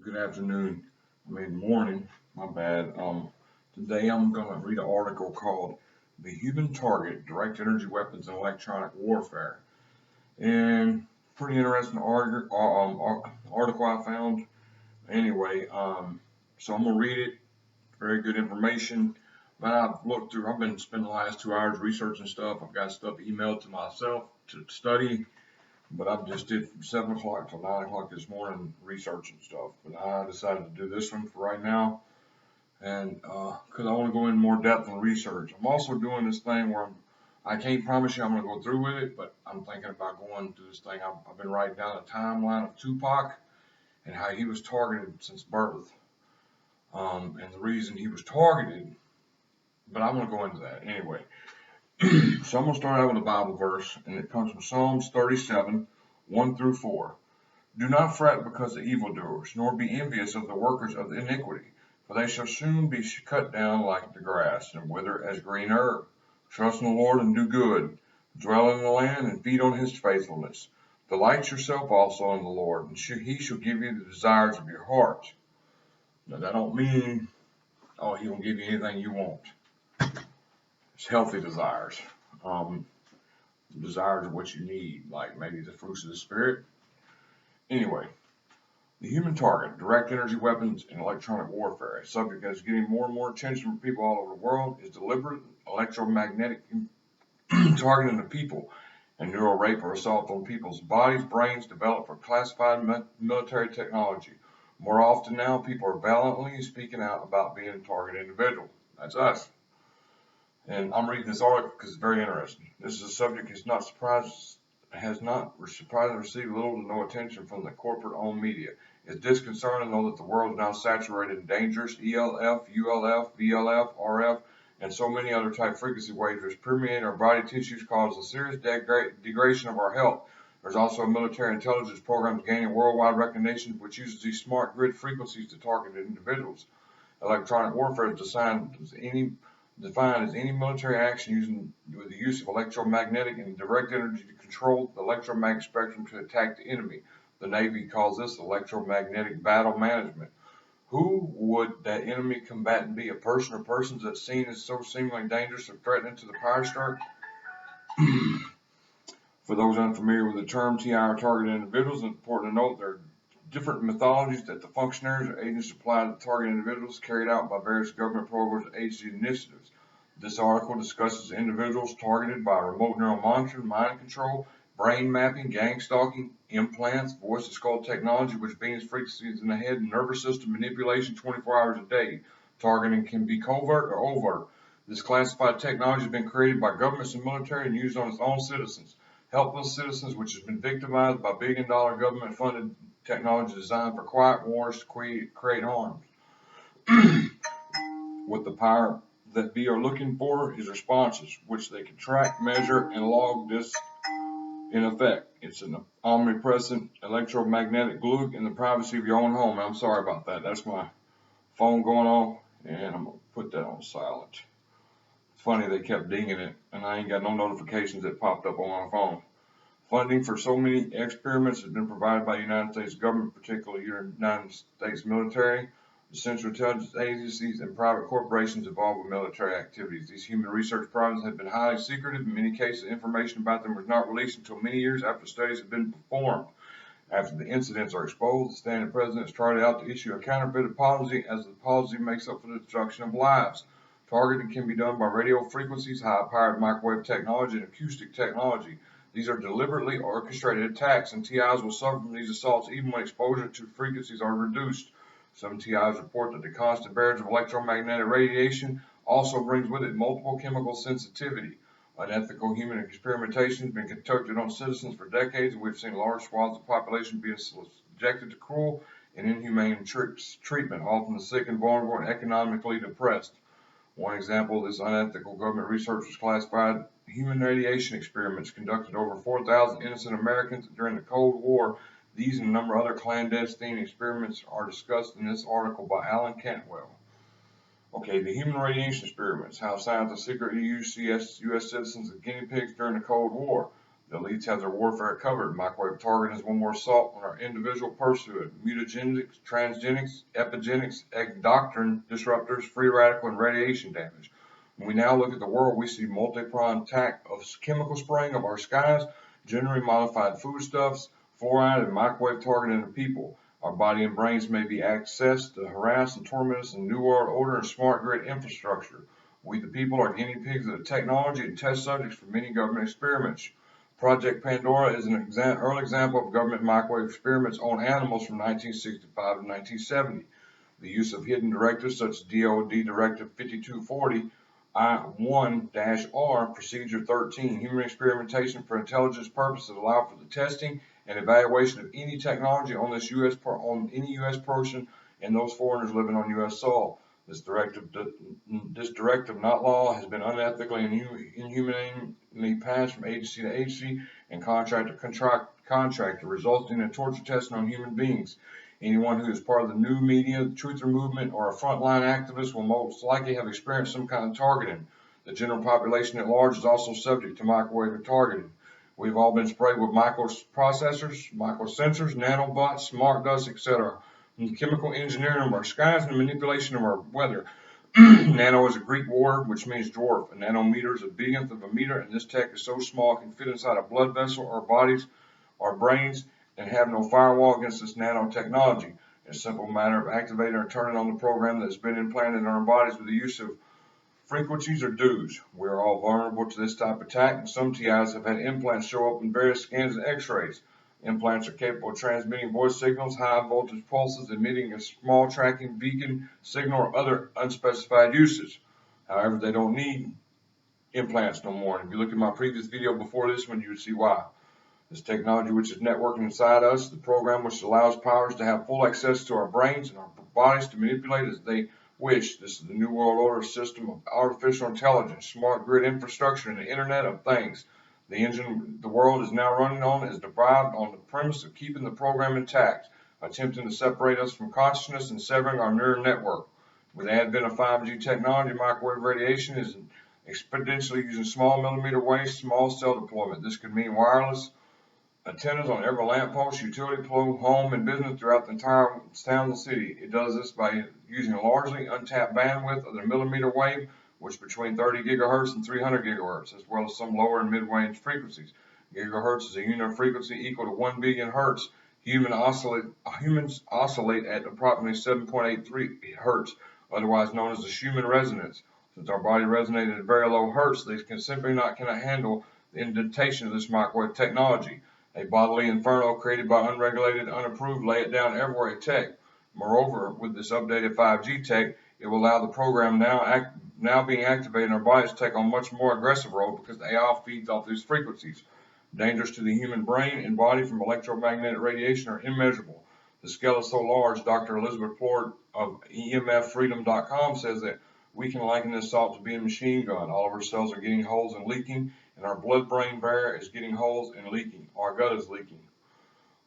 Good afternoon. Morning. My bad. Today I'm going to read an article called "The Human Target: Direct Energy Weapons and Electronic Warfare." And pretty interesting article I found. Anyway, so I'm gonna read it. Very good information. But I've been spending the last 2 hours researching stuff. I've got stuff emailed to myself to study. But I just did from 7 o'clock till 9 o'clock this morning researching stuff. But I decided to do this one for right now, and because I want to go in more depth on research. I'm also doing this thing where I can't promise you I'm going to go through with it, but I'm thinking about going through this thing. I've been writing down a timeline of Tupac and how he was targeted since birth, and the reason he was targeted. But I'm going to go into that anyway. So I'm going to start out with a Bible verse, and it comes from Psalms 37, 1 through 4. Do not fret because of evildoers, nor be envious of the workers of iniquity, for they shall soon be cut down like the grass, and wither as green herb. Trust in the Lord and do good. Dwell in the land and feed on his faithfulness. Delight yourself also in the Lord, and he shall give you the desires of your heart. Now that don't mean, he will give you anything you want. It's healthy desires. Desires of what you need, like maybe the fruits of the Spirit. Anyway, the human target, direct energy weapons and electronic warfare, a subject that is getting more and more attention from people all over the world, is deliberate electromagnetic targeting of people and neural rape or assault on people's bodies, brains developed for classified military technology. More often now, people are valiantly speaking out about being a target individual. That's us. And I'm reading this article because it's very interesting. This is a subject has not surprisingly received little to no attention from the corporate-owned media. It's disconcerting to know that the world is now saturated in dangerous ELF, ULF, VLF, RF, and so many other type frequency waves which permeate our body tissues, cause a serious degradation of our health. There's also military intelligence programs gaining worldwide recognition which uses these smart grid frequencies to target individuals. Electronic warfare is defined as any military action using with the use of electromagnetic and direct energy to control the electromagnetic spectrum to attack the enemy. The Navy calls this electromagnetic battle management. Who would that enemy combatant be? A person or persons that's seen as so seemingly dangerous or threatening to the power structure? For those unfamiliar with the term, TI are targeted individuals. It's important to note there are different methodologies that the functionaries or agents apply to target individuals carried out by various government programs and agency initiatives. This article discusses individuals targeted by remote neural monitoring, mind control, brain mapping, gang stalking, implants, voice to skull technology, which beams frequencies in the head and nervous system manipulation 24 hours a day. Targeting can be covert or overt. This classified technology has been created by governments and military and used on its own citizens. Helpless citizens, which has been victimized by billion-dollar government-funded technology designed for quiet wars to create harm. What the power that be are looking for is responses, which they can track, measure, and log this in effect. It's an omnipresent electromagnetic glue in the privacy of your own home. I'm sorry about that. That's my phone going off, and I'm going to put that on silent. It's funny they kept dinging it, and I ain't got no notifications that popped up on my phone. Funding for so many experiments has been provided by the United States government, particularly your United States military, the Central Intelligence Agencies, and private corporations involved with military activities. These human research projects have been highly secretive. In many cases, information about them was not released until many years after studies have been performed. After the incidents are exposed, the standing president has tried out to issue a counterfeited policy as the policy makes up for the destruction of lives. Targeting can be done by radio frequencies, high-powered microwave technology, and acoustic technology. These are deliberately orchestrated attacks, and TIs will suffer from these assaults even when exposure to frequencies are reduced. Some TIs report that the constant barrage of electromagnetic radiation also brings with it multiple chemical sensitivity. Unethical human experimentation has been conducted on citizens for decades, and we've seen large swaths of the population being subjected to cruel and inhumane treatment, often the sick and vulnerable and economically depressed. One example of this unethical government research was classified human radiation experiments conducted over 4,000 innocent Americans during the Cold War. These and a number of other clandestine experiments are discussed in this article by Alan Cantwell. Okay, the human radiation experiments, how scientists secretly used U.S. citizens as guinea pigs during the Cold War. The elites have their warfare covered. Microwave targeting is one more assault on our individual personhood. Mutagenics, transgenics, epigenetics, endocrine disruptors, free radical, and radiation damage. When we now look at the world, we see multi-pronged attack of chemical spraying of our skies, genetically modified foodstuffs, fluoride, and microwave targeting of people. Our body and brains may be accessed to harass and torment us in New World Order and smart grid infrastructure. We, the people, are guinea pigs of the technology and test subjects for many government experiments. Project Pandora is an early example of government microwave experiments on animals from 1965 to 1970. The use of hidden directives such as DoD Directive 5240 I-1-R Procedure 13, human experimentation for intelligence purposes allow for the testing and evaluation of any technology on any U.S. person and those foreigners living on U.S. soil. This directive, not law, has been unethically and inhumanely passed from agency to agency and contractor to contractor, resulting in torture testing on human beings. Anyone who is part of the new media, the truther movement, or a frontline activist will most likely have experienced some kind of targeting. The general population at large is also subject to microwave targeting. We've all been sprayed with microprocessors, microsensors, nanobots, smart dust, etc. The chemical engineering of our skies and the manipulation of our weather. Nano is a Greek word which means dwarf. A nanometer is a billionth of a meter, and this tech is so small it can fit inside a blood vessel, our bodies, our brains, and have no firewall against this nanotechnology. It's a simple matter of activating or turning on the program that's been implanted in our bodies with the use of frequencies or DEWs. We are all vulnerable to this type of attack, and some TIs have had implants show up in various scans and x-rays. Implants are capable of transmitting voice signals, high voltage pulses, emitting a small tracking beacon signal, or other unspecified uses. However, they don't need implants no more. And if you look at my previous video before this one, you would see why. This technology, which is networking inside us, the program which allows powers to have full access to our brains and our bodies to manipulate as they wish. This is the New World Order system of artificial intelligence, smart grid infrastructure, and the Internet of Things. The engine the world is now running on is derived on the premise of keeping the program intact, attempting to separate us from consciousness and severing our neural network. With the advent of 5G technology, microwave radiation is exponentially using small millimeter wave, small cell deployment. This could mean wireless antennas on every lamppost, utility pole, home, and business throughout the entire town and city. It does this by using a largely untapped bandwidth of the millimeter wave, which is between 30 gigahertz and 300 gigahertz, as well as some lower and mid-range frequencies. Gigahertz is a unit of frequency equal to 1 billion hertz. Humans oscillate at approximately 7.83 hertz, otherwise known as the Schumann resonance. Since our body resonates at very low hertz, they can simply not handle the indentation of this microwave technology. A bodily inferno created by unregulated, unapproved, lay it down everywhere tech. Moreover, with this updated 5G tech, it will allow the program now being activated in our bodies to take on a much more aggressive role because the AI feeds off these frequencies. Dangers to the human brain and body from electromagnetic radiation are immeasurable. The scale is so large, Dr. Elizabeth Plord of EMFfreedom.com says that we can liken this assault to being a machine gun. All of our cells are getting holes and leaking, and our blood-brain barrier is getting holes and leaking. Our gut is leaking.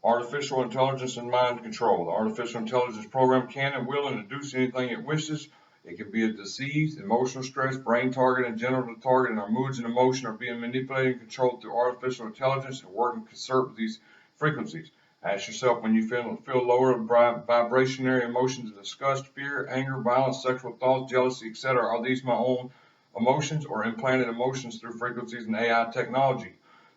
Artificial intelligence and mind control. The artificial intelligence program can and will induce anything it wishes. It can be a disease, emotional stress, brain target, and genital target, and our moods and emotion are being manipulated and controlled through artificial intelligence and work in concert with these frequencies. Ask yourself when you feel lower vibrationary emotions of disgust, fear, anger, violence, sexual thoughts, jealousy, etc. Are these my own emotions or implanted emotions through frequencies and AI technology?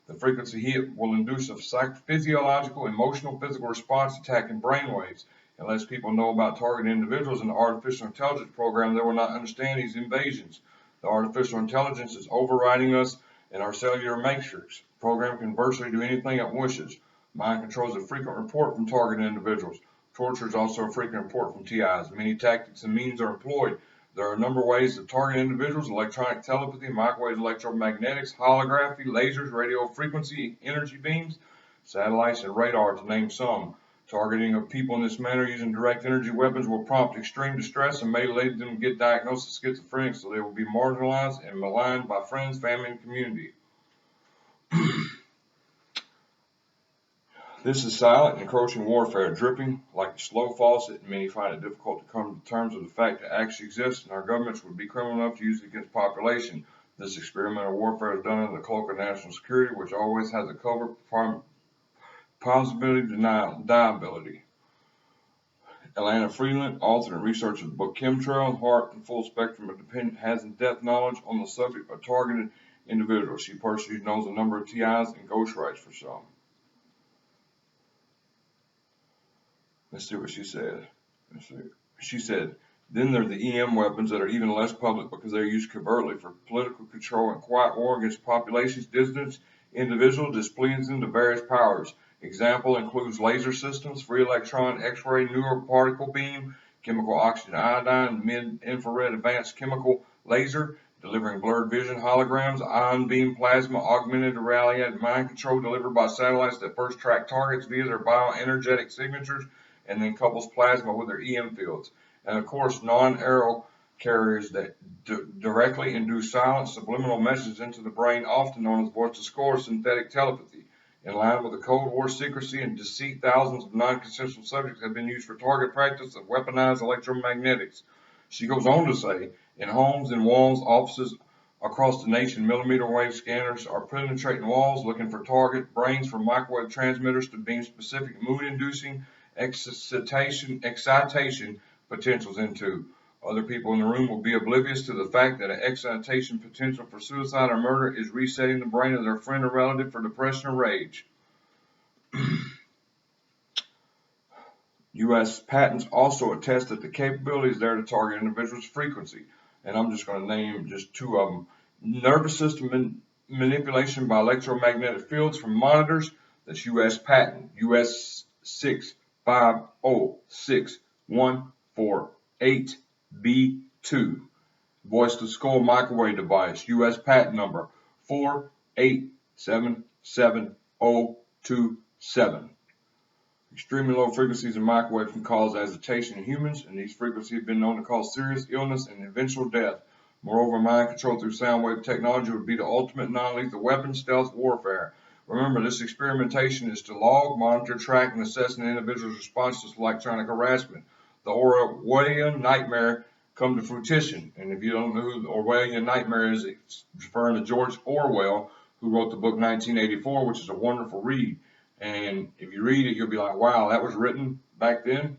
The frequency hit will induce a physiological, emotional, physical response attacking brain waves. Unless people know about targeting individuals in the artificial intelligence program, they will not understand these invasions. The artificial intelligence is overriding us in our cellular matrix. The program can virtually do anything it wishes. Mind control is a frequent report from targeted individuals. Torture is also a frequent report from TIs. Many tactics and means are employed. There are a number of ways to target individuals: electronic telepathy, microwave electromagnetics, holography, lasers, radio frequency, energy beams, satellites, and radar, to name some. Targeting of people in this manner using direct energy weapons will prompt extreme distress and may lead them to get diagnosed as schizophrenic, so they will be marginalized and maligned by friends, family, and community. This is silent and encroaching warfare, dripping like a slow faucet, and many find it difficult to come to terms with the fact that it actually exists, and our governments would be criminal enough to use it against the population. This experimental warfare is done under the cloak of national security, which always has a covert possibility deniability. Atlanta Freeland, author and researcher of the book Chemtrail, Heart and Full Spectrum of Dependent, has in-depth knowledge on the subject of targeted individuals. She personally knows a number of TIs and ghostwrites for some. Let's see what she said. She said, then there are the EM weapons that are even less public because they're used covertly for political control and quiet war against populations, dissidents, individuals displeasing to various powers. Example includes laser systems, free electron, X-ray, neuroparticle beam, chemical oxygen iodine, mid-infrared advanced chemical laser, delivering blurred vision, holograms, ion beam, plasma, augmented reality, mind control delivered by satellites that first track targets via their bioenergetic signatures and then couples plasma with their EM fields. And of course, non-aerial carriers that directly induce silent subliminal messages into the brain, often known as voice-to-skull or synthetic telepathy. In line with the Cold War secrecy and deceit, thousands of non-consensual subjects have been used for target practice of weaponized electromagnetics. She goes on to say, in homes, in walls, offices across the nation, millimeter wave scanners are penetrating walls looking for target brains from microwave transmitters to beam specific mood-inducing excitation potentials into. Other people in the room will be oblivious to the fact that an excitation potential for suicide or murder is resetting the brain of their friend or relative for depression or rage. U.S. patents also attest that the capability is there to target individuals' frequency. And I'm just going to name just two of them. Nervous system manipulation by electromagnetic fields from monitors. That's U.S. patent. U.S. 6506148B2. Voice-to-skull microwave device. U.S. patent number 4877027. Extremely low frequencies in microwave can cause agitation in humans, and these frequencies have been known to cause serious illness and eventual death. Moreover, mind control through sound wave technology would be the ultimate non-lethal weapon, stealth warfare. Remember, this experimentation is to log, monitor, track, and assess an individual's responses to electronic harassment. The Orwellian nightmare come to fruition. And if you don't know who the Orwellian nightmare is, it's referring to George Orwell, who wrote the book 1984, which is a wonderful read. And if you read it, you'll be like, wow, that was written back then.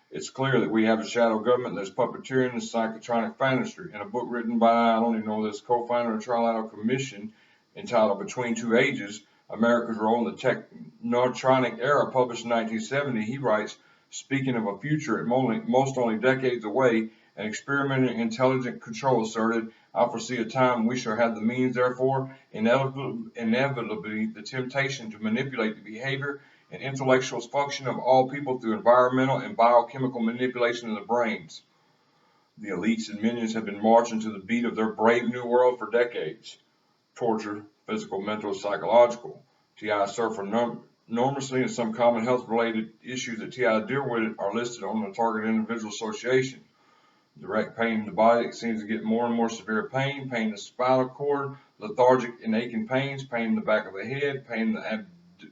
It's clear that we have a shadow government that's puppeteering the psychotronic fantasy. In a book written by, I don't even know this, co-founder of the Trilateral Commission entitled Between Two Ages, America's Role in the Technotronic Era, published in 1970, he writes, speaking of a future most only decades away, an experimental intelligent control asserted, I foresee a time we shall have the means, therefore, inevitably the temptation to manipulate the behavior and intellectual function of all people through environmental and biochemical manipulation of the brains. The elites and minions have been marching to the beat of their brave new world for decades. Torture, physical, mental, psychological. TI suffer enormously, and some common health-related issues that TI deal with are listed on the Target Individual Association. Direct pain in the body, it seems to get more and more severe pain in the spinal cord, lethargic and aching pains, pain in the back of the head, pain in the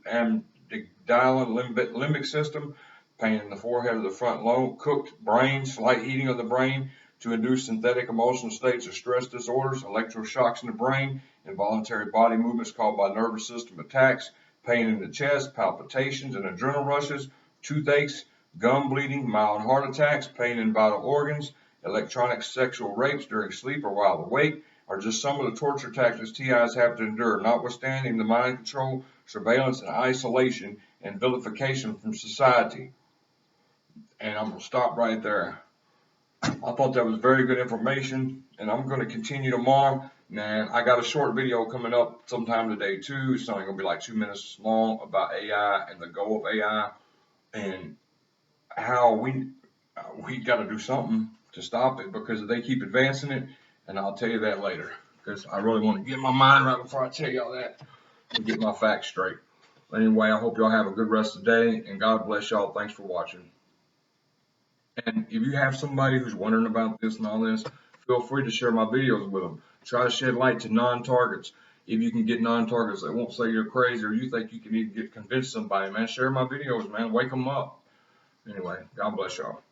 amygdala limbic system, pain in the forehead of the front lobe, cooked brain, slight heating of the brain to induce synthetic emotional states or stress disorders, electroshocks in the brain, involuntary body movements caused by nervous system attacks, pain in the chest, palpitations and adrenal rushes, toothaches, gum bleeding, mild heart attacks, pain in vital organs, electronic sexual rapes during sleep or while awake are just some of the torture tactics TIs have to endure, notwithstanding the mind control, surveillance, and isolation and vilification from society. And I'm going to stop right there. I thought that was very good information, and I'm going to continue tomorrow. Man, I got a short video coming up sometime today too. It's only going to be like 2 minutes long about AI and the goal of AI and how we got to do something to stop it because they keep advancing it, and I'll tell you that later because I really want to get my mind right before I tell y'all that and get my facts straight. Anyway, I hope y'all have a good rest of the day, and God bless y'all. Thanks for watching. And if you have somebody who's wondering about this and all this, feel free to share my videos with them. Try to shed light to non-targets. If you can get non-targets that won't say you're crazy or you think you can even convince somebody, man, share my videos, man. Wake them up. Anyway, God bless y'all.